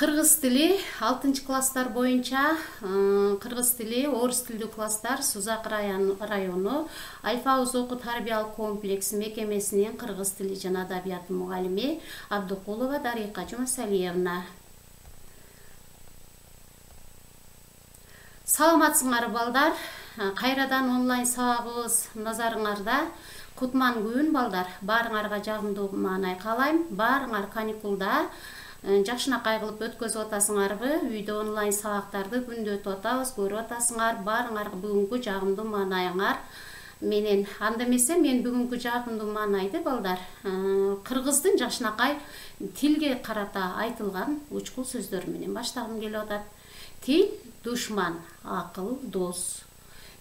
Кыргыз тили 6-класстар боюнча кыргыз тили орус тилдүү класстар Сузак району Альфауз окуу тарбиялык комплекси мекемесинин кыргыз тили жана адабияты мугалими Абдукулова Дарыйка Жумасалиевна. Саламатсыңар балдар, кайрадан онлайн сабагыбыз назарыңарда. Кутман күн балдар, баарыңарга жагымдуу маанай каалайм. Баарыңар каникулда жакшынакай кылып өткөзүп атасыңарбы? Үйдө онлайн сабактарды күндө өтүп атабыз, көрүп атасыңар. Баарыңарга бүгүнкү жагымдуу маанайыңар менен. Анда эмесе мен бүгүнкү жагымдуу маанайды балдар кыргыздын жакшынакай тилге карата айтылган учкул сөздөр менен баштагым келип атат. Тил душман, акыл дос.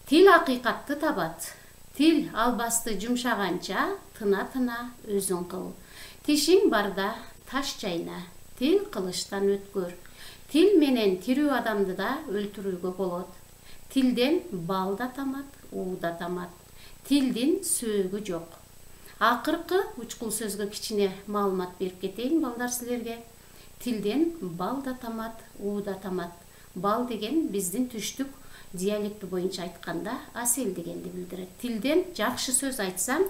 Тил акыйкатты табат. Тил албасты жумшаганча тына-тына өзүң кыл. Тишиң барда таш чайна. Тил кылычтан өткөр. Тил менен тирүү адамды да өлтүрүүгө болот. Тилден бал да тамат, уу да тамат. Тилдин сөөгү жок. Акыркы учкул сөзгө кичине маалымат берип кетейин балдар силерге. Тилден бал да тамат, уу да тамат. Бал деген биздин түштүк диалекти боюнча айтканда асел дегенди билдирет. Тилден жакшы сөз айтсам,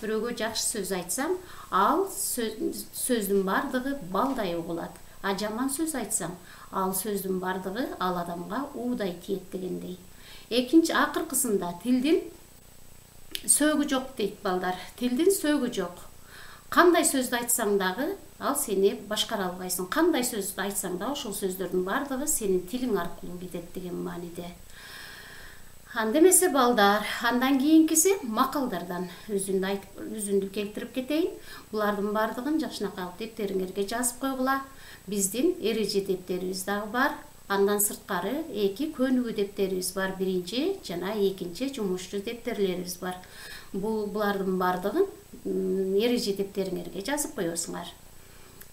бирөөгө жакшы сөз айтсам, ал сөздүн бардыгы балдай угулат. А жаман сөз айтсам, ал сөздүн бардыгы ал адамга уудай тиет дегендей. Экинчи акыркысында тилдин сөөгү жок дейт балдар. Тилдин сөөгү жок. Кандай сөздү айтсаң дагы ал сени башкара албайсың. Кандай сөздү айтсаң да ошол сөздөрдүн бардыгы сенин тилиң аркылуу кетет деген мааниде. Анда эмесе балдар, андан кийинкиси макалдардан үзүндү келтирип кетейин. Булардын бардыгын жакшынакай дептериңерге жазып койгула. Биздин эреже дептерибиз дагы бар. Андан сырткары эки көнүгүү дептерибиз бар. Биринчи жана экинчи жумушчу дептерлерибиз бар. Булардын бардыгын эреже дептериңерге жазып коесуңар.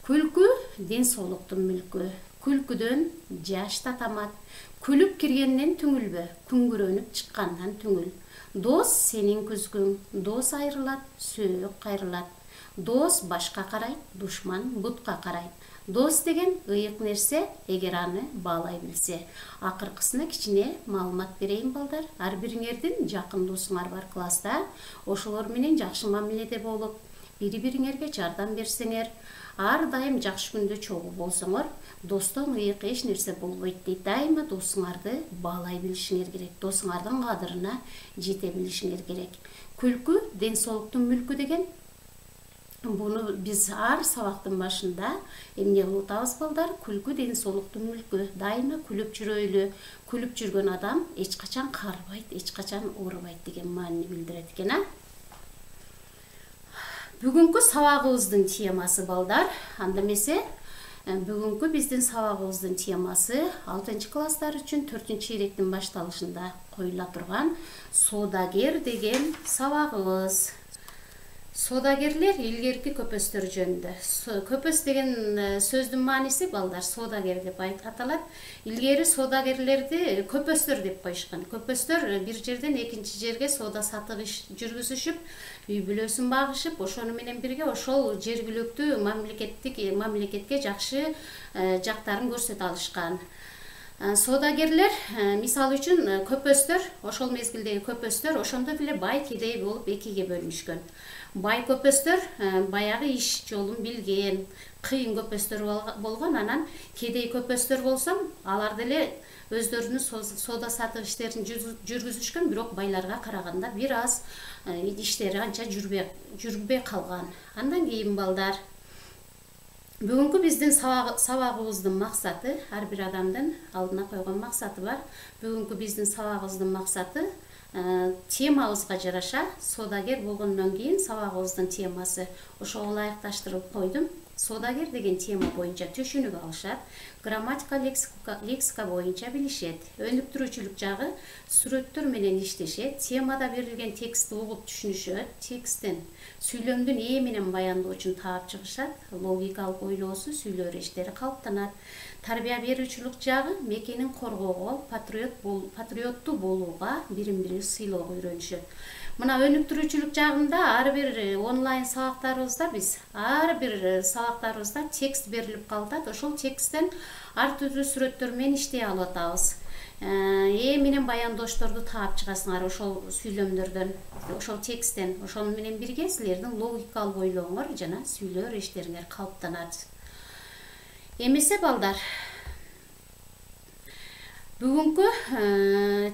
Күлкү ден соолуктун мүлкү. Күлкүдөн жаш да тамат. Күлүп киргенден түңүлбө, күңгүрөнүп чыккандан түңүл. Дос сенин күзгүң, дос айрылат, сөөк кайрылат. Дос башка карайт, душман бутка карайт. Дос деген ыйык нерсе, эгер аны баалай билсе. Акыркысына кичине маалымат берейин балдар. Ар бириңердин жакын досуңар бар класста. Ошолор менен жакшы мамиледе болуп, бири-бириңерге жардам берсеңер, ар дайым жакшы күндө чогуу болсоңор, достон ыйык эч нерсе болбойт дейт. Дайыма досуңарды баалай билишиңер керек. Досуңардын кадырына жете билишиңер керек. Күлкү ден соолуктун мүлкү деген буну биз ар сабактын башында эмне кылып атабыз балдар? Күлкү ден соолуктун мүлкү. Дайыма күлүп жүрөйлү. Күлүп жүргөн адам эч качан карыбайт, эч качан оорубайт деген маанини билдирет экен, а? Бүгүнкү сабагыбыздын темасы балдар, анда эмесе бүгүнкү биздин сабагыбыздын темасы 6-класстар үчүн 4-чейректин башталышында коюла турган соодагер деген сабагыбыз. Соодагерлер илгерки көпөстөр жөнүндө. Көпөс деген сөздүн мааниси балдар соодагер деп аталат. Илгери соодагерлерди көпөстөр деп коюшкан. Көпөстөр бир жерден экинчи жерге соода сатык иш жүргүзүшүп, үй бүлөсүн багышып, ошону менен бирге ошол жергиликтүү мамлекетке жакшы жактарын көрсөтө алышкан. Соодагерлер, мисалы үчүн көпөстөр, ошол мезгилдеги көпөстөр ошондо деле бай кедей болуп экиге бөлүнүшкөн. Бай көпөстөр баягы иш жолун билген, кыйын көпөстөр болгон, анан кедей көпөстөр болсо, алар деле өздөрүнүн соода сатык иштерин жүргүзүшкөн, бирок байларга караганда бир аз иштери анча жүрбөй калган. Андан кийин балдар, бүгүнкү биздин сабагыбыздын максаты, ар бир адамдын алдына койгон максаты бар. Бүгүнкү биздин сабагыбыздын максаты темабызга жараша соодагер болгондон кийин сабагыбыздын темасы ошого ылайыкташтырып койдум. Соодагер деген тема боюнча төшүнүк алышат, грамматика, лексика боюнча билишет. Өнүктүрүүчүлүк жагы сүрөттөр менен иштешет, темада берилген текстти угуп түшүнүшөт, тексттин сүйлөмдүн ээ менен баяндоочун таап чыгышат, логикалык ойлоосу, сүйлөө эрештери калыптанат. Тарбия берүүчүлүк жагы мекенин коргоого, патриоттуу болууга, бирин-бири сыйлоого үйрөнүшөт. Мына өнүктүрүүчүлүк жагында ар бир онлайн сабактарыбызда биз ар бир сабактарыбызда текст берилип калат. Ошол тексттен ар түрдүү сүрөттөр менен иштей алып атабыз. Менен баяндоошторду таап чыгасыңар ошол сүйлөмдөрдөн, ошол тексттен. Ошол менен бирге силердин логикалык ойлооңор жана сүйлөө эрештериңер калыптанат. Эмесе балдар, бүгүнкү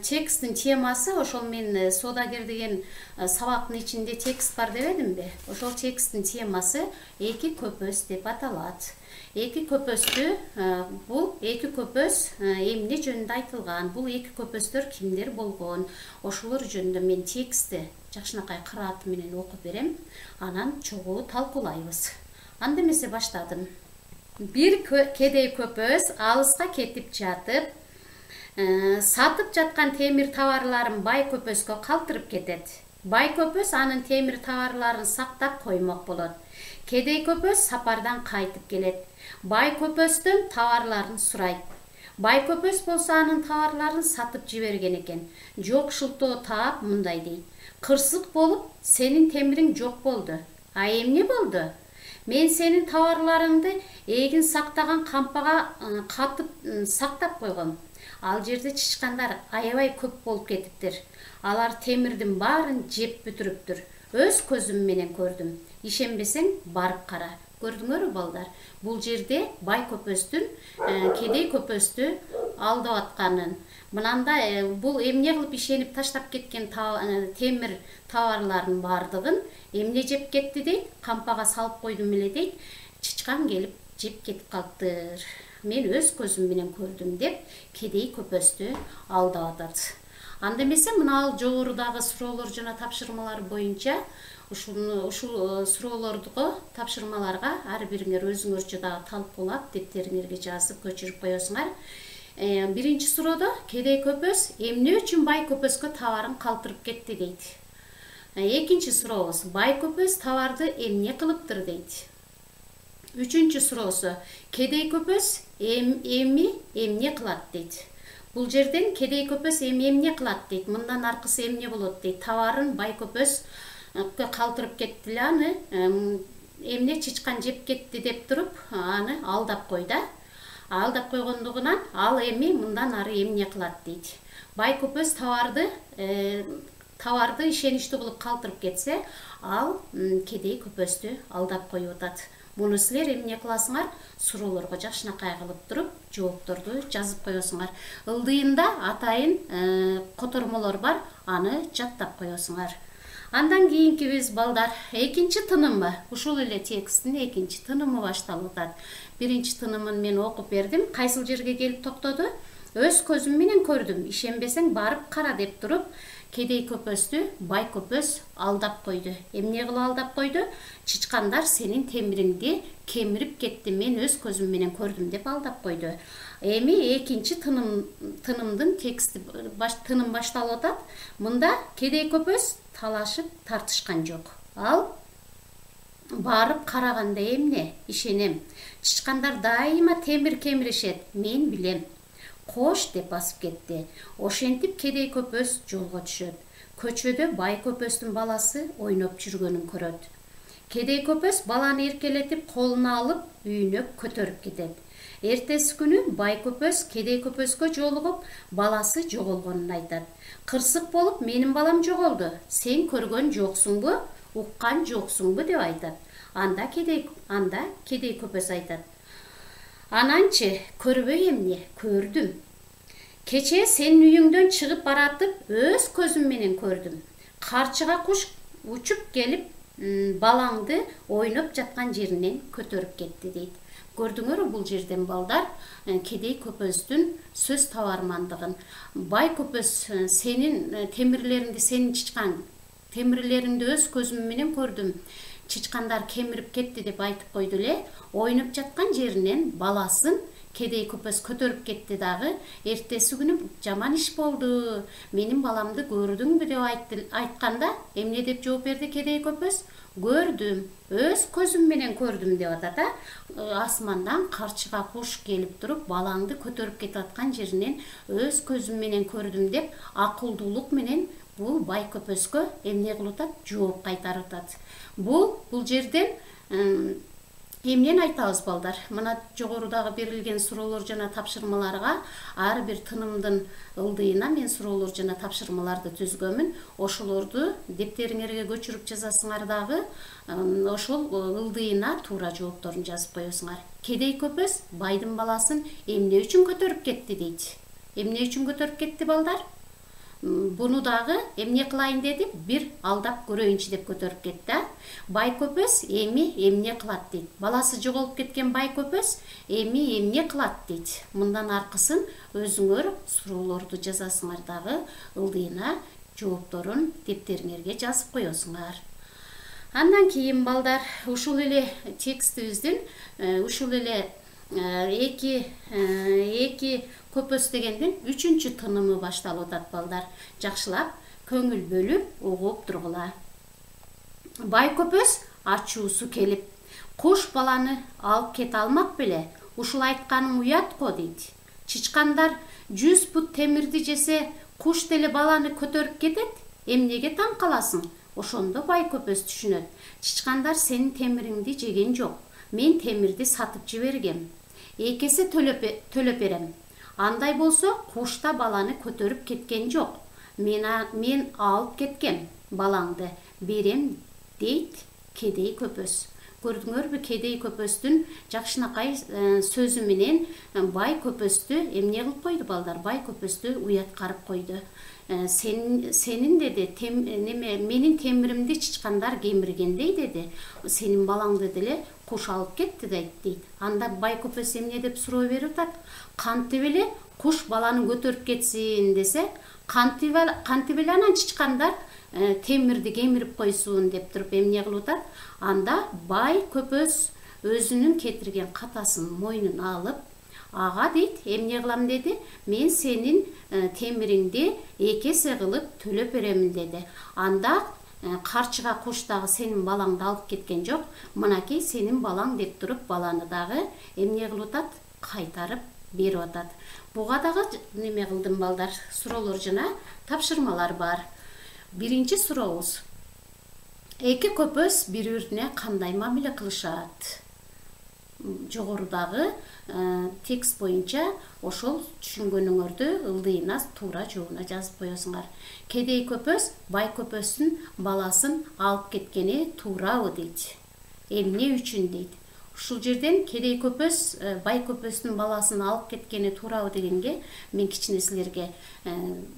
тексттин темасы, ошол мен содагер деген сабактын ичинде текст бар дебедимби? Ошол тексттин темасы эки көпөс деп аталат. Эки көпөстү, бул эки көпөс эмне жөнүндө айтылган, бул эки көпөстөр кимдер болгон, ошолор жөнүндө мен текстти жакшынакай кыраат менен окуп берем, анан чогуу талкуулайбыз. Анда эмесе баштадым. Бир кедей көпөс алыска кетип жатып, сатып жаткан темир товарларын бай көпөскө калтырып кетет. Бай көпөс анын темир товарларын сактап коймок болот. Кедей көпөс сапардан кайтып келет. Бай көпөстөн товарларын сурайт. Бай көпөс болсо анын товарларын сатып жиберген экен. Жок шылтоо таап мындай дейт: кырсык болуп, сенин темириң жок болду. А эмне болду? Мен сенин товарларыңды эгин сактаган кампага катып сактап койгом. Ал жерде чычкандар аябай көп болуп кетиптир. Алар темирдин баарын жеп бүтүрүптүр. Өз көзүм менен көрдүм. Ишенбесең, барып кара. Көрдүңөрбү балдар? Бул жерде бай көпөстүн кедей көпөстү алдап атканын. Мынанда бул эмне кылып ишенип таштап кеткен темир товарларын бардыгын эмне жеп кетти дейт? Кампага салып койдум эле дейт. Чычкан келип жеп кетип калыптыр. Мен өз көзүм менен көрдүм деп кедей көпөстү алдап атат. Анда эмесе мына жогорудагы суроолор жана тапшырмалар боюнча ушул суроолордуго тапшырмаларга ар бириңер өзүңөрчө дагы талкуулап дептериңерге жазып көчүрүп коесуңар. Биринчи суроодо кедей көпөс эмне үчүн бай көпөскө товарын калтырып кетти дейт. Экинчи сурообуз: бай көпөс товарды эмне кылыптыр дейт. Үчүнчү суроосу: кедей көпөс эмне кылат дейт. Бул жерден кедей көпөс эмне кылат дейт. Мындан аркысы эмне болот дейт. Товарын бай көпөс калтырып кетти эле, аны эмне чычкан жеп кетти деп туруп, аны алдап койду. Алдап койгондугунан ал эми мындан ары эмне кылат дейт. Бай көпөс товарды ишеничтүү кылып калтырып кетсе, ал кедей көпөстү алдап коюп атат. Муну силер эмне кыласыңар? Суроолорго жакшынакай кылып туруп, жоопторду жазып коесуңар. Ылдыйында атайын котормолор бар, аны жаттап коесуңар. Андан кийинки биз балдар экинчи тынымы, ушул эле тексттин экинчи тынымы башталып атат. Биринчи тынымын мен окуп бердим. Кайсыл жерге келип токтоду? Өз көзүм менен көрдүм. Ишенбесең, барып кара деп туруп, кедей көпөстү бай көпөс алдап койду. Эмне кылып алдап койду? Чычкандар сенин темириңди кемирип кетти, мен өз көзүм менен көрдүм деп алдап койду. Эми экинчи тынымдын тексти тыным башталып атат. Мында кедей көпөс талашып тартышкан жок. Ал барып караганда эмне? Ишенем. Чычкандар дайыма темир кемиришет, мен билем. Кош деп басып кетти. Ошентип кедей көпөс жолго түшөт. Көчөдө бай көпөстүн баласы ойноп жүргөнүн көрөт. Кедей көпөс баланы эркелетип колуна алып үйүнө көтөрүп кетет. Эртеси күнү бай көпөс кедей көпөскө жолугуп, баласы жоголгонун айтат. Кырсык болуп, менин балам жоголду. Сен көргөн жоксуңбу, уккан жоксуңбу деп айтат. Анда кедей көпөс айтат: ананчы, көрбөй эмне? Көрдүм. Кечээ сенин үйүңдөн чыгып баратып, өз көзүм менен көрдүм. Карчыга куш учуп келип, балаңды ойноп жаткан жеринен көтөрүп кетти дейт. Көрдүңөрбү бул жерден балдар кедей көпөстүн сөз табармандыгын. Бай көпөс сенин темирлериңди, сенин чычкан темирлериңди өз көзүм менен көрдүм. Чычкандар кемирип кетти деп айтып койду эле. Ойноп жаткан жеринен баласын кедей көпөс көтөрүп кетти дагы. Эртеси күнү жаман иш болду. Менин баламды көрдүңбү деп айтканда, эмне деп жооп берди кедей көпөс? Көрдүм, өз көзүм менен көрдүм деп атат. Асмандан карчыга куш келип туруп, балаңды көтөрүп кетип аткан жеринен өз көзүм менен көрдүм деп акылдуулук менен бул бай көпөскө эмне кылып атат? Жооп кайтарып атат. Бул жерден эмнени айтабыз балдар? Мына жогорудагы берилген суроолор жана тапшырмаларга ар бир тынымдын ылдыйына мен суроолор жана тапшырмаларды түзгөнмүн. Ошолорду дептериңерге көчүрүп жазасыңар дагы, ошол ылдыйына туура жоопторун жазып коесуңар. Кедей көпөс байдын баласын эмне үчүн көтөрүп кетти дейт? Эмне үчүн көтөрүп кетти балдар? Буну дагы эмне кылайын деди? Бир алдап көрөйүнчү деп көтөрүп кетти. Бай көпөс эми эмне кылат дейт. Баласы жоголуп кеткен бай көпөс эми эмне кылат дейт. Мындан аркысын өзүңөр суроолорду жазасыңар дагы, ылдыйына жоопторун дептериңерге жазып коесуңар. Андан кийин балдар, ушул эле текстибиздин ушул эле эки көпөс дегендин 3-чү тынымы башталып атат балдар. Жакшылап көңүл бөлүп угуп тургула. Бай көпөс ачуусу келип, куш баланы алып кете алмак беле? Ушул айтканың уят го дейт. Чычкандар 100 пут темирди жесе, куш деле баланы көтөрүп кетет. Эмнеге таң каласың? Ошондо бай көпөс түшүнөт. Чычкандар сенин темириңди жеген жок. Мен темирди сатып жибергем. Экесе төлөп берем. Андай болсо, куш да баланы көтөрүп кеткен жок. Мен алып кеткем. Балаңды берем дейт кедей көпөс. Көрдүңөрбү, кедей көпөстүн жакшынакай сөзү менен бай көпөстү эмне кылып койду балдар? Бай көпөстү уяткарып койду. Сенин деди, менин темиримди чычкандар кемиргендей деди. Сенин балаңды деле куш алып кетти дейт. Анда бай көпөс эмне деп суроо берип атат? Кантип эле куш баланы көтөрүп кетсин десе, кантип эле анан чычкандар темирди кемирип койсун деп туруп эмне кылып атат? Анда бай көпөс өзүнүн кетирген катасын мойнуна алып, ага дейт, эмне кылам деди? Мен сенин темириңди экесе кылып төлөп беремин деди. Анда карчыга куш дагы сенин балаңды алып кеткен жок. Мынакей сенин балаң деп туруп баланы дагы эмне кылып атат? Кайтарып берип атат. Буга дагы неме кылдым балдар? Суроолор жана тапшырмалар бар. Биринчи сурообуз. Эки көпөс бири-бирине кандай мамиле кылышат? Жогорудагы текст боюнча ошол түшүнгөнүңөрдү ылдыйына туура жообуна жазып коесуңар. Кедей көпөс бай көпөстүн баласын алып кеткени туурабы дейт. Эмне үчүн дейт. Ушул жерден кедей көпөс бай көпөстүн баласын алып кеткени туурабы дегенге мен кичине силерге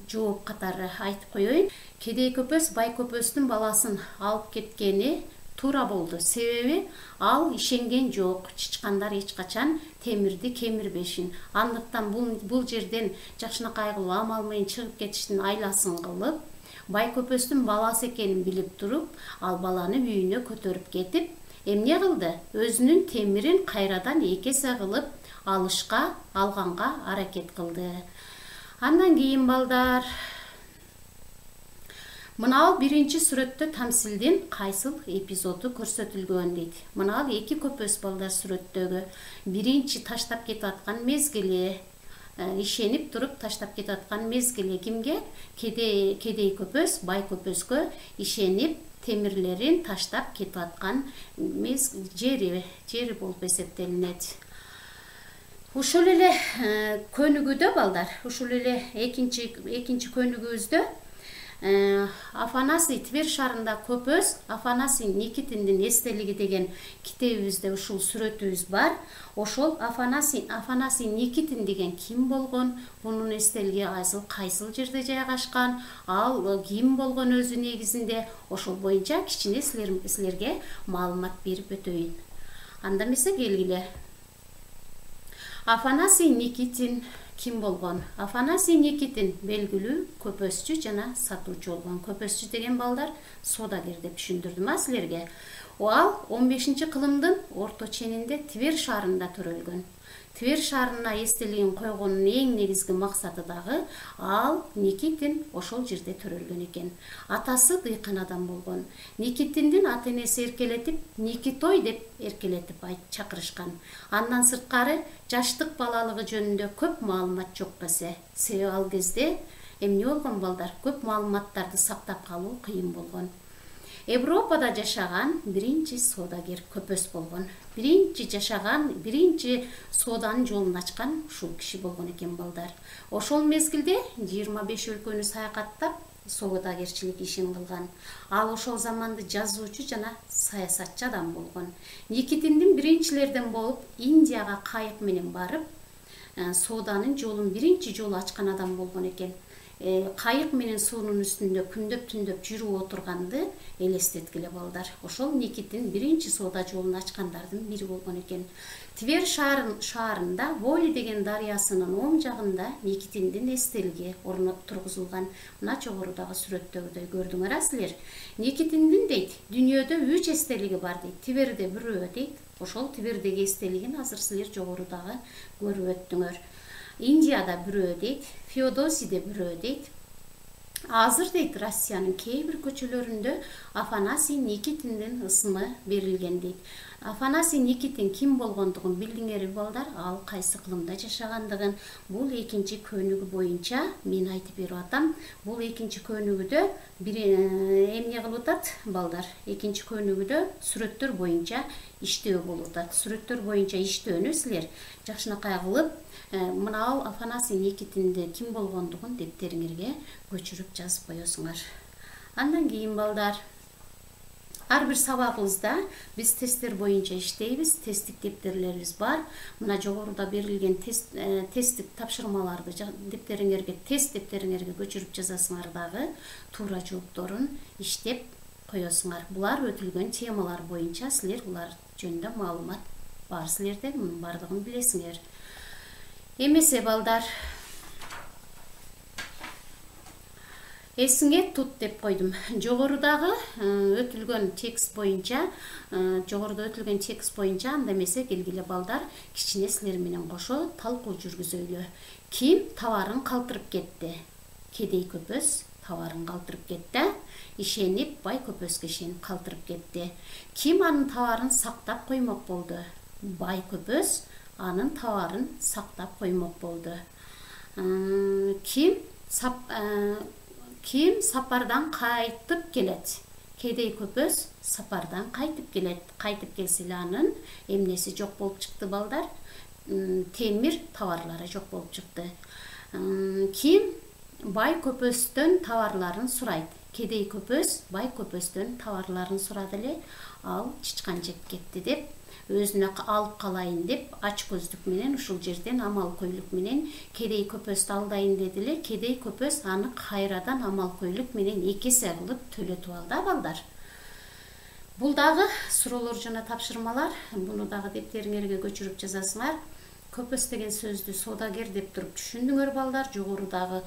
жооп катары айтып коеюн. Кедей көпөс бай көпөстүн баласын алып кеткени туура болду. Себеби ал ишенген жок. Чычкандар эч качан темирди кемирбешин. Андыктан бул жерден жакшынакай кылып амал менен чыгып кетиштин айласын кылып, бай көпөстүн баласы экенин билип туруп, ал баланы үйүнө көтөрүп кетип, эмне кылды? Өзүнүн темирин кайрадан экесе кылып алганга аракет кылды. Андан кийин балдар, мына биринчи сүрөттө тамсилдин кайсыл эпизоду көрсөтүлгөн дейт. Мына эки көпөс балдар сүрөттөгү. Биринчи таштап кетип аткан мезгили, ишенип туруп таштап кетип аткан мезгили кимге? Кедей көпөс бай көпөскө ишенип темирлерин таштап кетип аткан жери болуп эсептелинет. Ушул эле көнүгүүдө балдар, ушул эле экинчи көнүгүүбүздө Афанасий Тверь шаарында көпөс Афанасий Никитиндин эстелиги деген китебибизде ушул сүрөтүбүз бар. Ошол Афанасий Никитин деген ким болгон? Бунун эстелиги кайсыл жерде жайгашкан? Ал ким болгон өзү негизинде? Ошол боюнча кичине силерге маалымат берип өтөйүн. Анда эмесе келгиле. Афанасий Никитин ким болгон? Афанасий Никитин белгилүү көпөсчү жана сатуучу болгон. Көпөсчү деген балдар соодагер деп түшүндүрдүм силерге. Ал 15-кылымдын орто ченинде Тверь шаарында төрөлгөн. Тверь шаарына эстелигин койгонун эң негизги максаты дагы ал Никитин ошол жерде төрөлгөн экен. Атасы дыйкан адам болгон. Никитиндин ата-энеси эркелетип Никитой деп эркелетип чакырышкан. Андан сырткары жаштык балалыгы жөнүндө көп маалымат жок эсе. Себеби ал кезде эмне болгон балдар? Көп маалыматтарды сактап калуу кыйын болгон. Европада жашаган биринчи соодагер Көпөс болгон. Биринчи жашаган, биринчи сооданын жолун ачкан ушул киши болгон экен балдар. Ошол мезгилде 25 өлкөнү саякаттап соодагерчилик ишин кылган. Ал ошол заманды жазуучу жана саясатчы адам болгон. Никитиндин биринчилерден болуп Индияга кайык менен барып, сооданын жолун биринчи жолу ачкан адам болгон экен. Кайык менен суунун үстүндө күндөп түндөп жүрүп отурганды элестеткиле балдар. Ошол Никитин биринчи соода жолун ачкандардын бири болгон экен. Твер шаарында Воли деген дарыясынын оң жагында Никитиндин эстелиги тургузулган. Мына жогорудагы сүрөттөгүдөй көрдүңөр силер. Никитиндин дейт, дүйнөдө 3 эстелиги бар дейт. Тверде бирөө дейт. Ошол Твердеги эстелигин азыр силер жогорудагы көрүп өттүңөр. Индияда бирөө дейт, Феодосиде бирөө дейт. Азыр дейт Россиянын кээ бир көчөлөрүндө Афанасий Никитиндин ысымы берилген дейт. Афанасий Никитин ким болгондугун билдиңерби балдар? Ал кайсы кылымда жашагандыгын бул экинчи көнүгү боюнча мен айтып берип атам. Бул экинчи көнүгүдө эмне кылып атат балдар? Экинчи көнүгүдө сүрөттөр боюнча иштөө болуп атат. Сүрөттөр боюнча иштөөнү силер жакшынакай кылып, мына Афанасий Никитинди ким болгондугун дептериңерге көчүрүп жазып коесуңар. Андан кийин балдар, ар бир сабагыбызда биз тесттер боюнча иштейбиз, тесттик дептерлерибиз бар. Мына жогоруда берилген тесттик тапшырмаларды тест дептериңерге көчүрүп жазасыңар дагы туура жоопторун иштеп коесуңар. Булар өтүлгөн темалар боюнча силер булар жөнүндө маалымат бар силерде, мунун бардыгын билесиңер. Эмесе балдар, эсиңе тут деп койдум. Жогоруда өтүлгөн текст боюнча анда эмесе келгиле балдар, кичине силер менен кошо талкуу жүргүзөлү. Ким товарын калтырып кетти? Кедей Көпөс товарын калтырып кетти. Ишенип бай Көпөскө ишенип калтырып кетти. Ким анын товарын сактап коймок болду? Бай Көпөс анын товарын сактап коймок болду. Ким сапардан кайтып келет? Кедей Көпөс сапардан кайтып келет. Кайтып келсе эле анын эмнеси жок болуп чыкты балдар? Темир товарлары жок болуп чыкты. Ким Бай Көпөстөн товарларын сурайт? Кедей Көпөс Бай Көпөстөн товарларын сурады эле. Ал чычкан жеп кетти деп, өзүнө алып калайын деп, ач көздүк менен ушул жерден амал көйлүк менен Кедей Көпөстү алдайын деди эле. Кедей Көпөс аны кайрадан амал көйлүк менен 2 эсе кылып төлөтүп алды балдар. Бул дагы суроолор жана тапшырмалар, буну дагы дептериңерге көчүрүп жазасыңар. Көпөс деген сөздү соодагер деп туруп түшүндүңөр балдар. Жогорудагы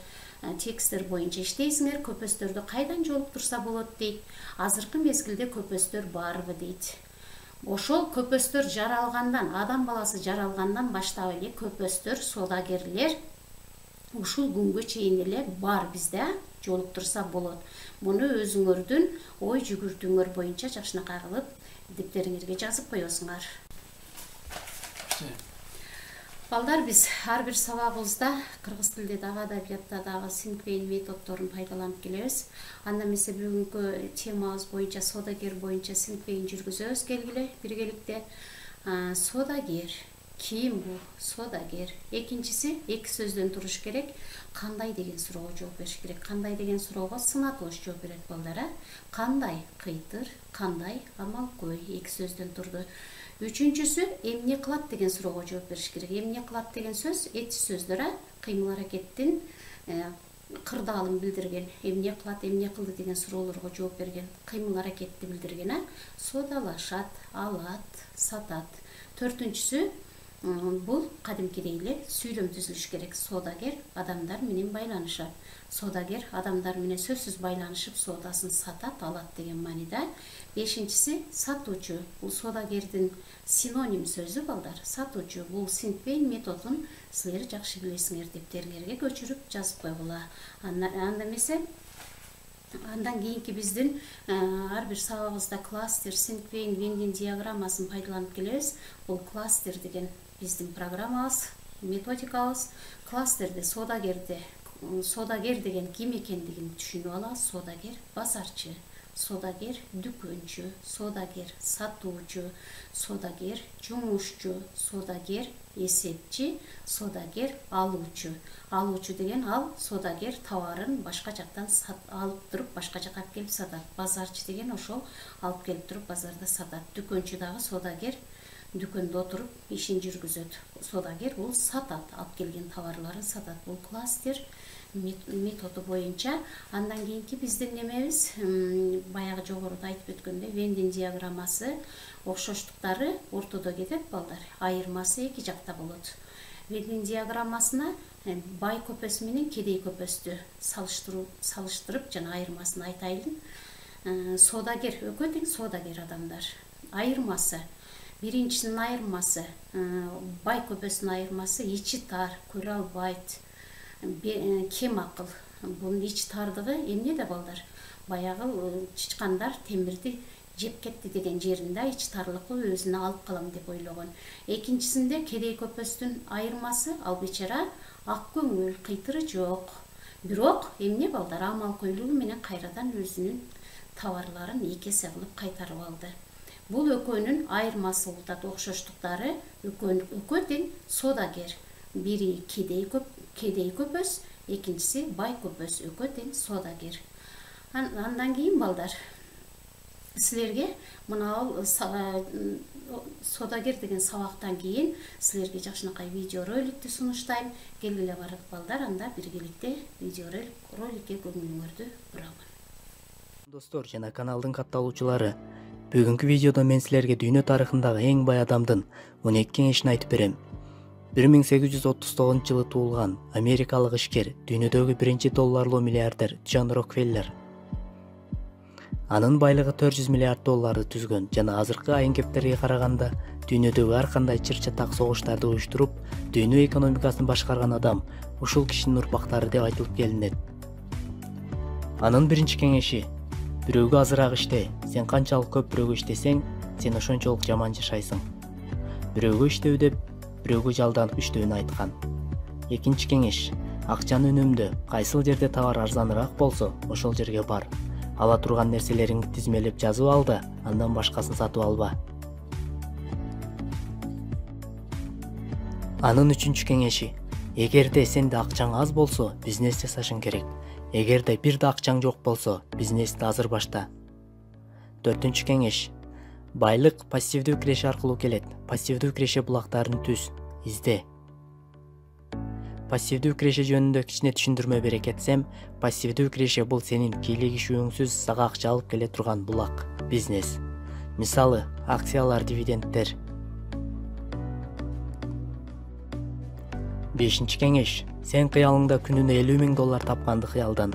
тексттер боюнча иштейсиңер. Көпөстөрдү кайдан жолуктурса болот дейт. Азыркы мезгилде көпөстөр барбы дейт. Ошол көпөстөр жаралгандан, адам баласы жаралгандан баштап эле көпөстөр, соодагерлер ушул күнгө чейин эле бар бизде, жолуктурса болот. Муну өзүңөрдүн ой жүгүртүүңөр боюнча жакшынакай кылып дептериңерге жазып коесуңар. Балдар, биз ар бир сабагыбызда кыргыз тилде дагы адабиятта дагы синквейн методдорун пайдаланып келебиз. Анда эмесе бүгүнкү темабыз боюнча соодагер боюнча синквейн жүргүзөбүз келгиле биргеликте. Соодагер ким бул? Соодагер. Экинчиси 2 сөздөн туруш керек. Кандай деген суроого жооп бериш керек. Кандай деген суроого сынатылыш жооп берет балдар. Кандай? Кыйтыр. Кандай? Амалкөй. 2 сөздөн турду. Үчүнчүсү эмне кылат деген суроого жооп бериш керек. Эмне кылат деген сөз эч сөздөр, кыймыл аракеттин кырдаалын билдирген. Эмне кылат, эмне кылды деген суроолорго жооп берген. Кыймыл аракетти билдирген. Соодалашат, алат, сатат. Төртүнчүсү бул кадимкидей эле сүйлөм түзүлүш керек. Соодагер адамдар менен байланышат. Соодагер адамдар менен сөзсүз байланышып соодасын сатат, алат деген мааниде. Бешинчиси сатуучу. Бул соодагердин синоним сөзү балдар. Сатуучу. Бул синквейн методун силер жакшы билесиңер, дептериңерге көчүрүп жазып койгула. Анда эмесе андан кийинки биздин ар бир сабагыбызда кластер, синквейн, Вендин диаграммасын пайдаланып келебиз. Бул кластер деген биздин программабыз, методикабыз. Кластерде соодагерди Содагер деген ким экендигин түшүнүп алабыз. Содагер базарчы, содагер дүкөнчү, содагер сатуучу, содагер жумушчу, содагер эсепчи, содагер алуучу. Алуучу деген ал содагер товарын башка жактан алып туруп башка жакка алып келип сатат. Базарчы деген ошол алып келип туруп базарда сатат. Дүкөнчү дагы содагер дүкөндө отуруп ишин жүргүзөт. Содагер бул сатат, алып келген товарларын сатат. Бул кластер методу боюнча. Андан кийинки биздин немебиз баягы жогоруда айтып өткөндөй Вендин диаграммасы окшоштуктары ортодо кетет балдар. Айырмасы эки жакта болот. Вендин диаграммасына бай көпөсү менен кедей көпөстү салыштырып жана айырмасын айтайлын. Содагер экөө тең содагер адамдар. Айырмасы биринчисинин айырмасы бай көпөсүнүн айырмасы ичи тар, көрө албайт, кем акыл. Бунун ичи тардыгы эмнеде балдар? Баягы чычкандар темирди жеп кетти деген жеринде ичи тарлыкты өзүнө алып калам деп ойлогон. Экинчисинде кедей көпөстүн айырмасы ал бечара ак көңүл, кыйтыры жок. Бирок эмне балдар? Амал көйлүгү менен кайрадан өзүнүн товарларын 2 эсе кылып кайтарып алды. Бул экөөнүн айырмасы болот, окшоштуктары экөө тең содагер. Бири кедей көпөс, экинчиси бай көпөс, экөө тең содагер. Андан кийин балдар силерге мына содагер деген сабактан кийин силерге жакшынакай видео роликтти сунуштайм. Келгиле бар балдар, анда биргеликте видео роликке көңүлүңөрдү бурабын. Достор жана каналдын катталуучулары, бүгүнкү видеодо мен силерге дүйнө тарыхындагы эң бай адамдын 12 кеңешин айтып берем. 1839 жылы туулган америкалык ишкер, дүйнөдөгү биринчи долларлуу миллиардер Джон Рокфеллер. Анын байлыгы 400 миллиард долларды түзгөн жана азыркы айын кептерге караганда дүйнөдөгү ар кандай чыр-чатак согуштарды уюштуруп, дүйнө экономикасын башкарган адам ушул кишинин урпактары деп айтылып келинет. Анын биринчи кеңеши: бирөөгө азыраак иште, сен канчалык көп бирөөгө иштесең, сен ошончолук жаман жашайсың. Бирөөгө иштөө деп бирөөгө жалданып иштөөнү айткан. Экинчи кеңеш: акчаны үнөмдө, кайсыл жерде товар арзаныраак болсо, ошол жерге бар. Ала турган нерселериңди тизмелеп жазып ал да, андан башкасын сатып алба. Анын үчүнчү кеңеши: эгерде сенде акчаң аз болсо, бизнес жасашың керек. Эгерде бир да акчаң жок болсо, бизнести азыр башта. Төртүнчү кеңеш: байлык пассивдүү киреше аркылуу келет. Пассивдүү киреше булактарын түз, изде. Пассивдүү киреше жөнүндө кичине түшүндүрмө бере кетсем, пассивдүү киреше бул сенин кийлигишүүңсүз сага акча алып келе турган булак, бизнес. Мисалы, акциялар, дивидендтер. Бешинчи кеңеш: сен кыялыңда күнүнө $50,000 тапканды кыялдан.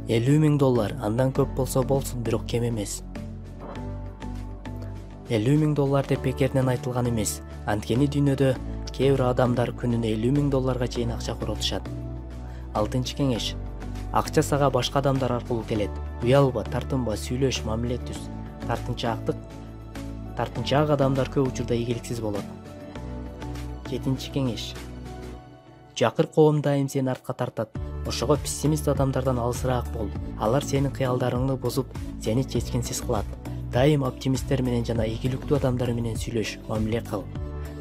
$50,000 андан көп болсо болсун, бирок кем эмес. $50,000 деп бекеринен айтылган эмес. Анткени дүйнөдө кээ бир адамдар күнүнө $50,000 чейин акча коротушат. Алтынчы кеңеш: акча сага башка адамдар аркылуу келет. Уялба, тартынба, сүйлөш, мамиле түз. Тартынчаак адамдар көп учурда ийгиликсиз болот. Жетинчи кеңеш: жакыр коом дайым сени артка тартат. Ошого пессимист адамдардан алысыраак бол. Алар сенин кыялдарыңды бузуп, сени чечкинсиз кылат. Дайым оптимисттер менен жана ийгиликтүү адамдар менен сүйлөш, мамиле кыл.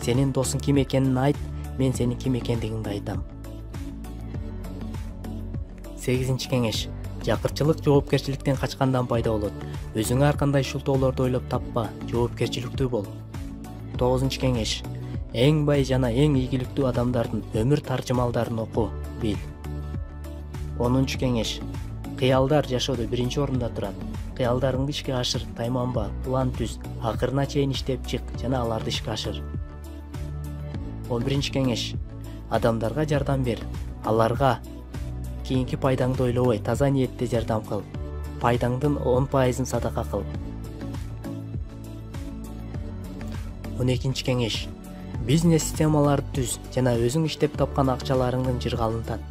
Сенин досуң ким экенин айт, мен сенин ким экендигиңди айтам. Сегизинчи кеңеш: жакырчылык жоопкерчиликтен качкандан пайда болот. Өзүңө ар кандай шултоолорду ойлоп таппа, жоопкерчиликтүү бол. Тогузунчу кеңеш: эң бай жана эң ийгиликтүү адамдардын өмүр таржымалдарын оку, бил. Онунчу кеңеш: кыялдар жашоодо биринчи орунда турат. Кыялдарыңды ишке ашыр, тайманба, план түз, акырына чейин иштеп чык жана аларды ишке ашыр. 11-нчи кеңеш: адамдарга жардам бер. Аларга кийинки пайдаңды ойлобой, таза ниетте жардам кыл. Пайдаңдын 10%-ын садака кыл. 12-нчи кеңеш: бизнес системаларды түз жана өзүң иштеп тапкан акчаларыңдын жыргалын тат.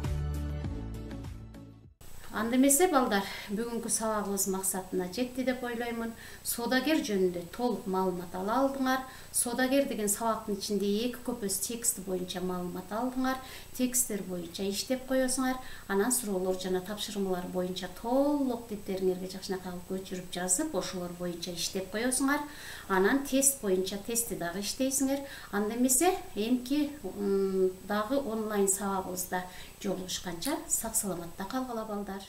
Анда эмесе балдар, бүгүнкү сабагыбыз максатына жетти деп ойлоймун. Содагер жөнүндө толук маалымат ала алдыңар. Содагер деген сабактын ичинде 2 көпөс текст боюнча маалымат алдыңар. Тексттер боюнча иштеп коесуңар. Анан суроолор жана тапшырмалар боюнча толук деттериңерге жакшынакай алып көчүрүп жазып, ошолор боюнча иштеп коесуңар. Анан тест боюнча тестти дагы иштейсиңер. Анда эмесе эмки дагы онлайн сабагыбызда жолугушканча сак саламатта калгыла балдар.